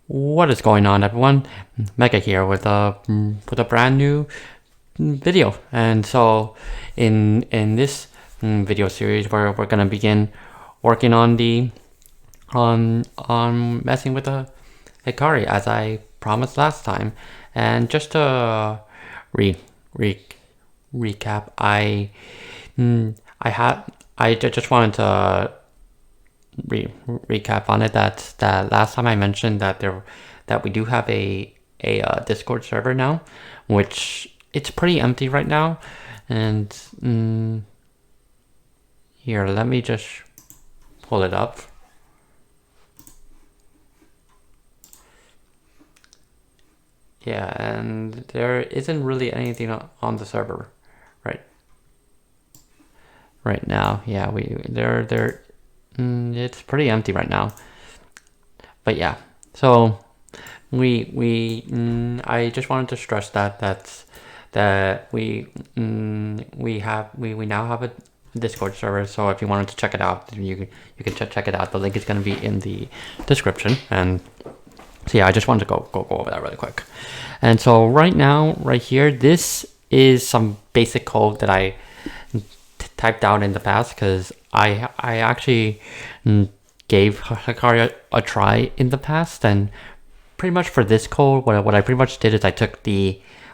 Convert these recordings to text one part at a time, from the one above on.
What is going on, everyone? Mega here with a brand new video, and so in this video series, we're gonna begin working on the on messing with the Hikari as I promised last time. And just to re re recap, I just wanted to recap on it that last time I mentioned that we do have a Discord server now, which it's pretty empty right now. And here, let me just pull it up. Yeah, and there isn't really anything on the server right now. Yeah, it's pretty empty right now. But yeah, so I just wanted to stress that we now have a Discord server. So if you wanted to check it out, you can check it out. The link is going to be in the description. And so yeah, I just wanted to go over that really quick. And so right now, right here, this is some basic code that I typed out in the past, because I actually gave Hikari a try in the past. And pretty much for this code, what I pretty much did is I took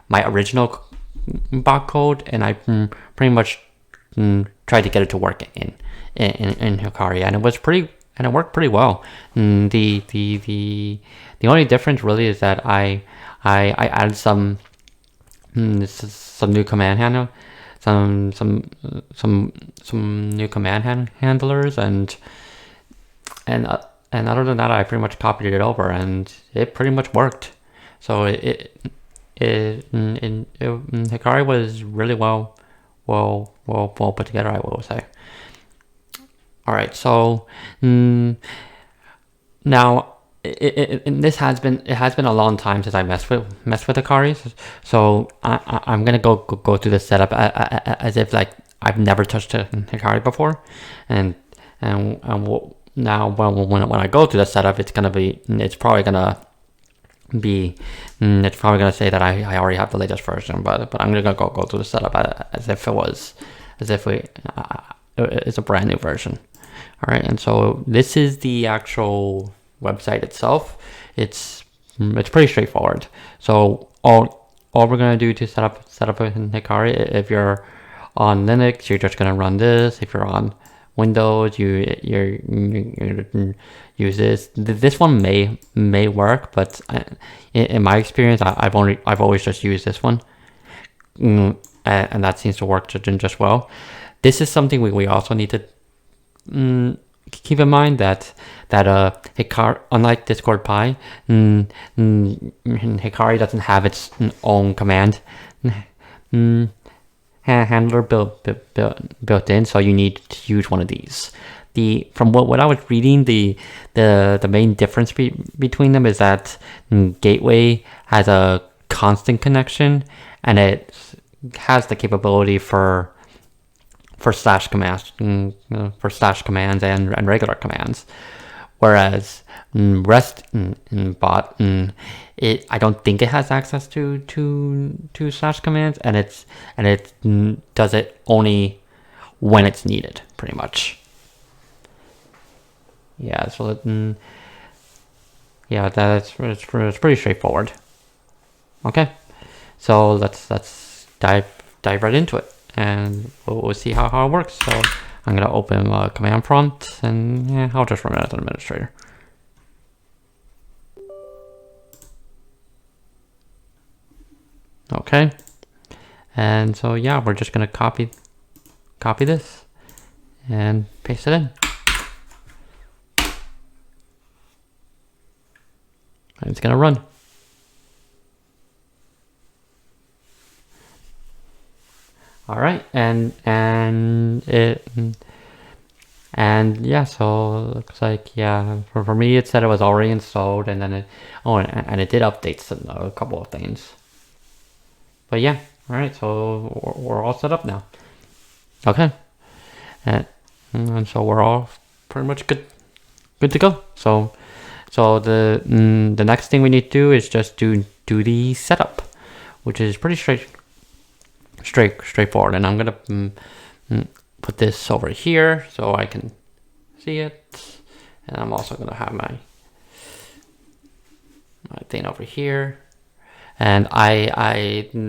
my original bot code and I pretty much tried to get it to work in Hikari, and it worked pretty well. The only difference really is that I added some new command handler, some new command handlers, and other than that, I pretty much copied it over, and it pretty much worked. So Hikari was really well put together, I will say. All right, so now this has been a long time since I messed with Hikari, so I'm gonna go through the setup as if like I've never touched a Hikari before, and now when I go through the setup, it's probably gonna say that I already have the latest version, but I'm gonna go through the setup as if it's a brand new version. All right, and so this is the actual website itself. It's pretty straightforward. So all we're gonna do to set up a Hikari, if you're on Linux, you're just gonna run this. If you're on Windows, you use this. This one may work, but in my experience, I've always just used this one, and that seems to work just well. This is something we also need to keep in mind, that Hikari, unlike Discord Pi, Hikari doesn't have its own command handler built in, so you need to use one of these. From what I was reading, the main difference between them is that Gateway has a constant connection, and it has the capability for slash commands, and regular commands, whereas REST bot, I don't think it has access to slash commands, and it does it only when it's needed, pretty much. Yeah, so it's pretty straightforward. Okay, so let's dive right into it, and we'll see how it works. So I'm gonna open a command prompt, and yeah, I'll just run it as an administrator. Okay, and so yeah, we're just gonna copy this and paste it in. And it's gonna run. All right, and yeah, so it looks like, yeah, for me it said it was already installed, and then it did update a couple of things. But yeah, all right, so we're all set up now. Okay, and so we're all pretty much good to go. So So the next thing we need to do is just do the setup, which is pretty straightforward. And I'm gonna put this over here so I can see it. And I'm also gonna have my thing over here. And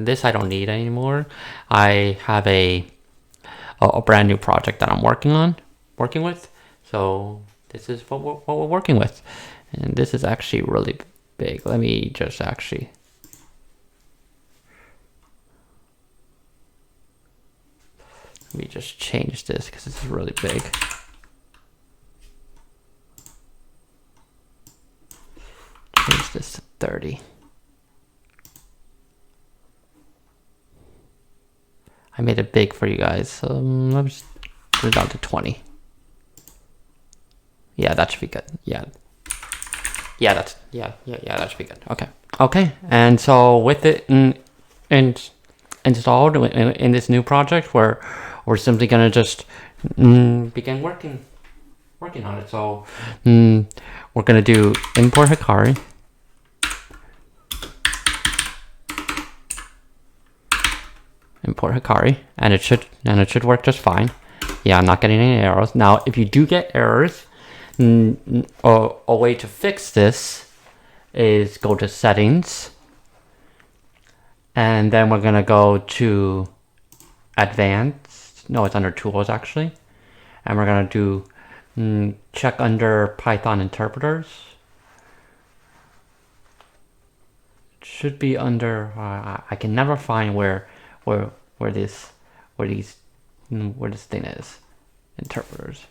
this I don't need anymore. I have a brand new project that I'm working with. So this is what we're working with. And this is actually really big. Let me just change this because this is really big. Change this to 30. I made it big for you guys. Let me just put it down to 20. Yeah, that should be good. Yeah, that should be good. Okay. And so with it installed in this new project, we're simply gonna just begin working on it. So we're gonna do import Hikari. Import Hikari, and it should work just fine. Yeah, I'm not getting any errors. Now, if you do get errors, a way to fix this is go to settings, and then we're gonna go to advanced. No, it's under tools actually, and we're gonna do check under Python interpreters. It should be under. I can never find where this thing is. Interpreters.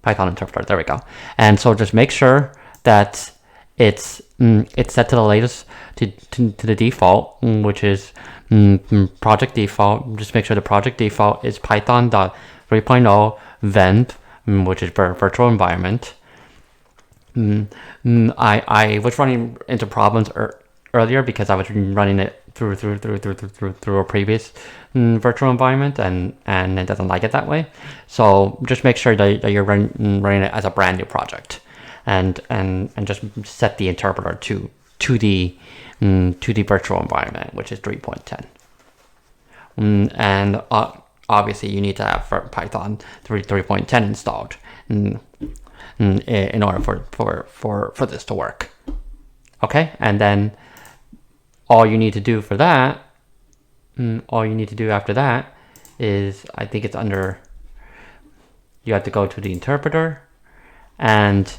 Python interpreter, there we go. And so just make sure that it's set to the latest, to the default, which is project default. Just make sure the project default is Python.3.0 vent, which is virtual environment. I was running into problems earlier because I was running it through a previous virtual environment, and it doesn't like it that way. So just make sure that you're running it as a brand new project, and just set the interpreter to the virtual environment, which is 3.10. And obviously you need to have Python 3.10 installed in order for this to work. Okay, and then all you need to do for that, all you need to do after that is, I think it's under, you have to go to the interpreter, and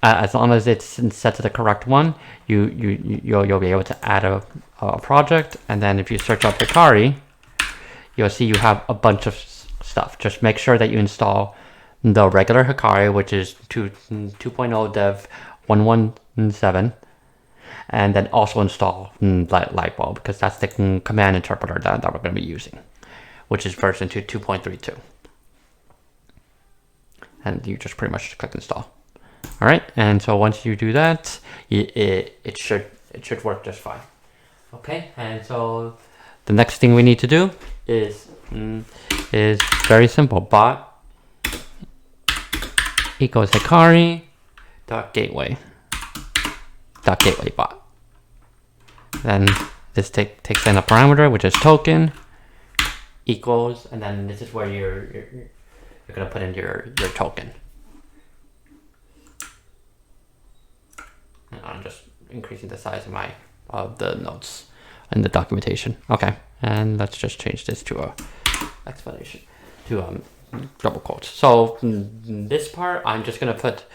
as long as it's set to the correct one, you'll be able to add a project. And then if you search up Hikari, you'll see you have a bunch of stuff. Just make sure that you install the regular Hikari, which is 2.0 dev 117, and then also install Lightbulb, because that's the command interpreter that we're going to be using, which is version 2.32. And you just pretty much click install. All right, and so once you do that, it should work just fine. Okay, and so the next thing we need to do is very simple. Bot equals Hikari .gateway bot. Then this takes in a parameter, which is token equals, and then this is where you're gonna put in your token. And I'm just increasing the size of the notes in the documentation. Okay, and let's just change this to a explanation, to double quotes. So this part, I'm just gonna put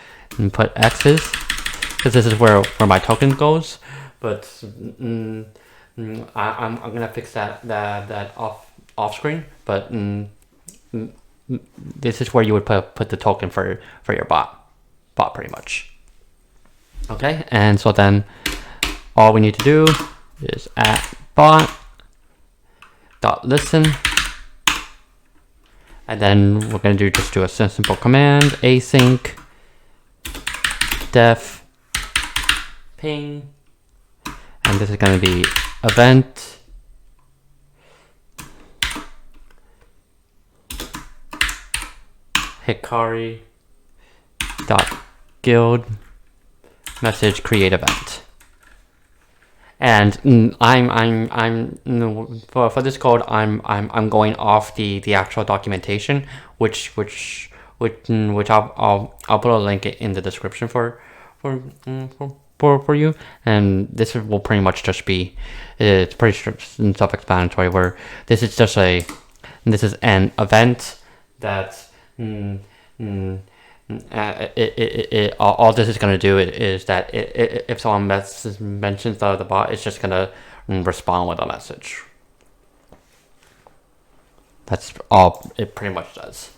X's, because this is where my token goes. But I'm gonna fix that off screen. But this is where you would put the token for your bot pretty much. Okay, and so then all we need to do is at bot.listen, and then we're going to just do a simple command, async def ping, and this is going to be event Hikari dot guild message create event. And for this code, I'm going off the actual documentation, which I'll put a link in the description for you. And this will pretty much just be, it's pretty self-explanatory, where this is just this is an event that all this is going to do is that if someone mentions the bot, it's just going to respond with a message. That's all it pretty much does.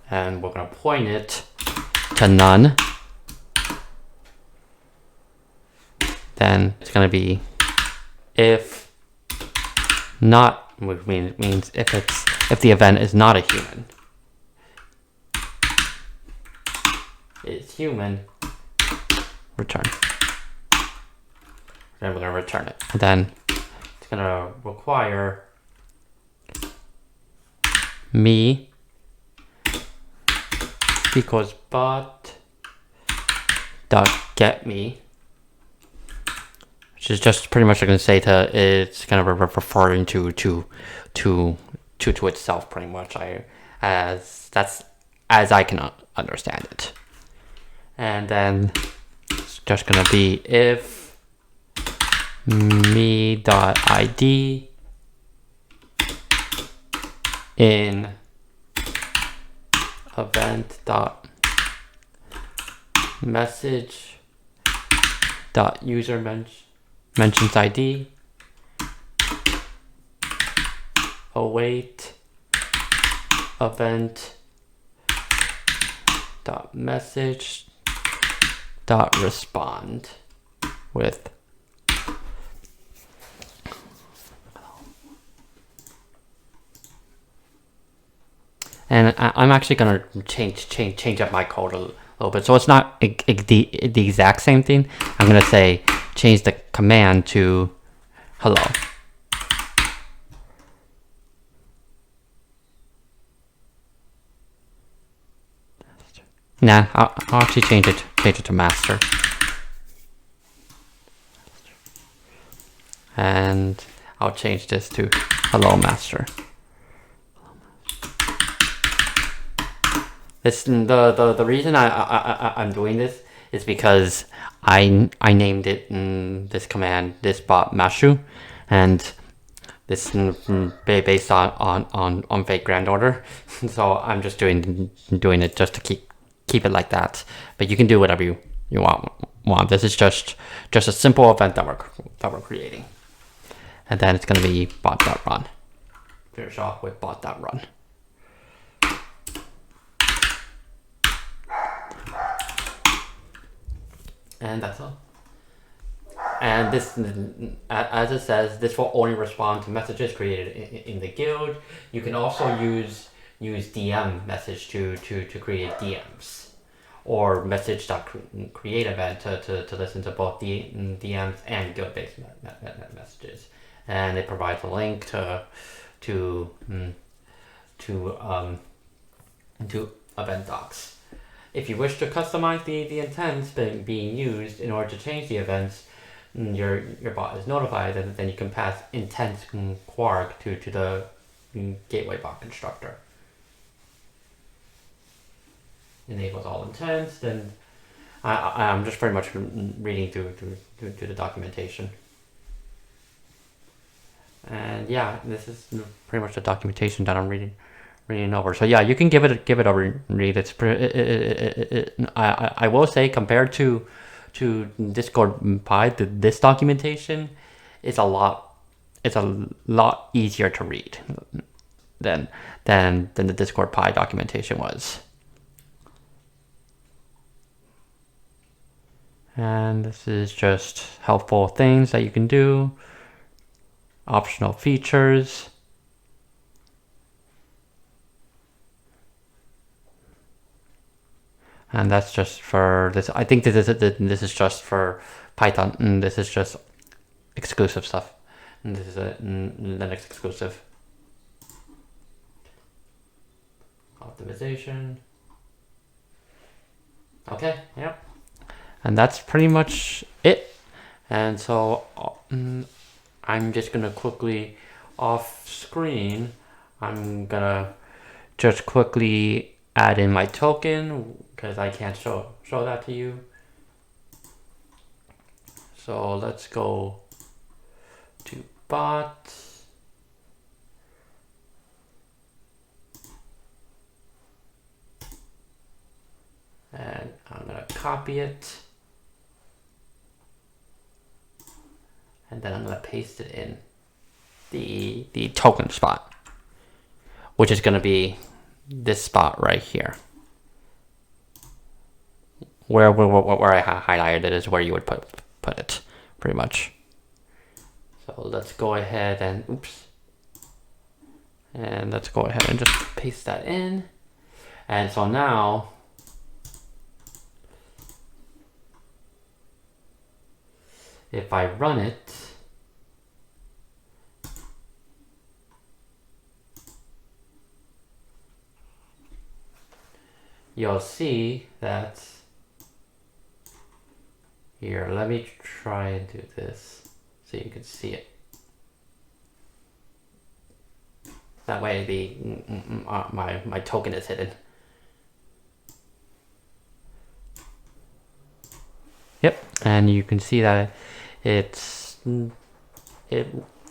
And we're going to point it to none. Then it's going to be if not, which means if the event is not a human. It's human, return. Then we're going to return it. And then it's going to require me equals bot dot get me, which is just pretty much going to say it's kind of referring to itself pretty much. That's as I can understand it. And then it's just going to be if me.id in event.message.user mentions ID await event.message.respond with and I'm actually gonna change up my code a little bit, so it's not the exact same thing. I'm gonna say change the command to hello. Nah, I'll actually change it to master. And I'll change this to hello master. This the reason I'm doing this is because I named it this command, this bot mashu, and this based on fake grand order. So I'm just doing it just to keep it like that. But you can do whatever you want. This is just a simple event that we're creating. And then it's going to be bot.run. Finish off with bot.run. And that's all. And this, as it says, this will only respond to messages created in the guild. You can also use DM message to create DMs, or message.create event to listen to both the DMs and guild based messages. And it provides a link to event docs. If you wish to customize the intents being used in order to change the events your bot is notified, then you can pass intent quark to the gateway bot constructor. Enables all intents. Then I'm just pretty much reading through the documentation. And yeah, this is pretty much the documentation that I'm reading over. So yeah, you can give it a read. It's I will say, compared to Discord Pi, this documentation is a lot easier to read than the Discord Pi documentation was. And this is just helpful things that you can do, optional features. And that's just for this. I think this is just for Python. And this is just exclusive stuff. And this is a Linux exclusive. Optimization. Okay, yep. And that's pretty much it. And so I'm just gonna quickly off screen, I'm gonna just quickly add in my token because I can't show that to you. So let's go to bot. And I'm gonna copy it. And then I'm gonna paste it in the token spot, which is gonna be this spot right here. Where I highlighted it is where you would put it, pretty much. So let's go ahead and, oops. And let's go ahead and just paste that in. And so now, if I run it, you'll see that, here, let me try and do this so you can see it. That way my token is hidden. Yep, and you can see that it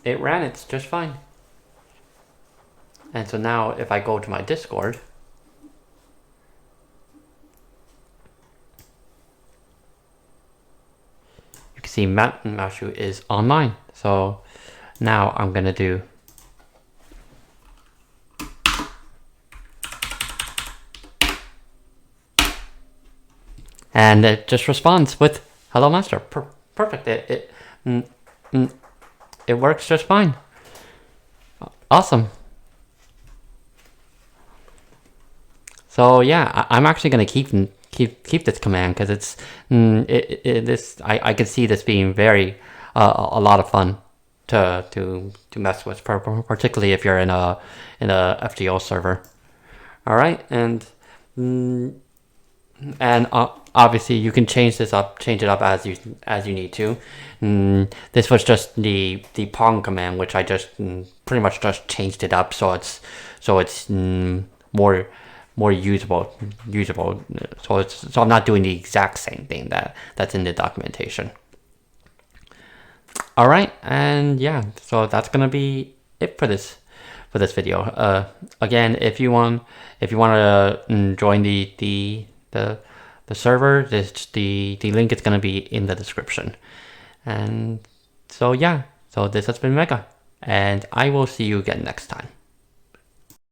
ran it just fine. And so now if I go to my Discord, you can see Mashu is online. So now I'm gonna do and it just responds with hello master. Perfect. It works just fine. Awesome. So yeah, I'm actually gonna keep this command because it's I could see this being very a lot of fun to mess with, particularly if you're in a FGO server. All right, and obviously you can change it up as you need to. This was just the pong command, which I just pretty much just changed it up so it's more usable. So I'm not doing the exact same thing that's in the documentation. All right, and yeah, so that's gonna be it for this video. Again, if you want to join the server, the link is gonna be in the description. And so yeah, so this has been Mega, and I will see you again next time.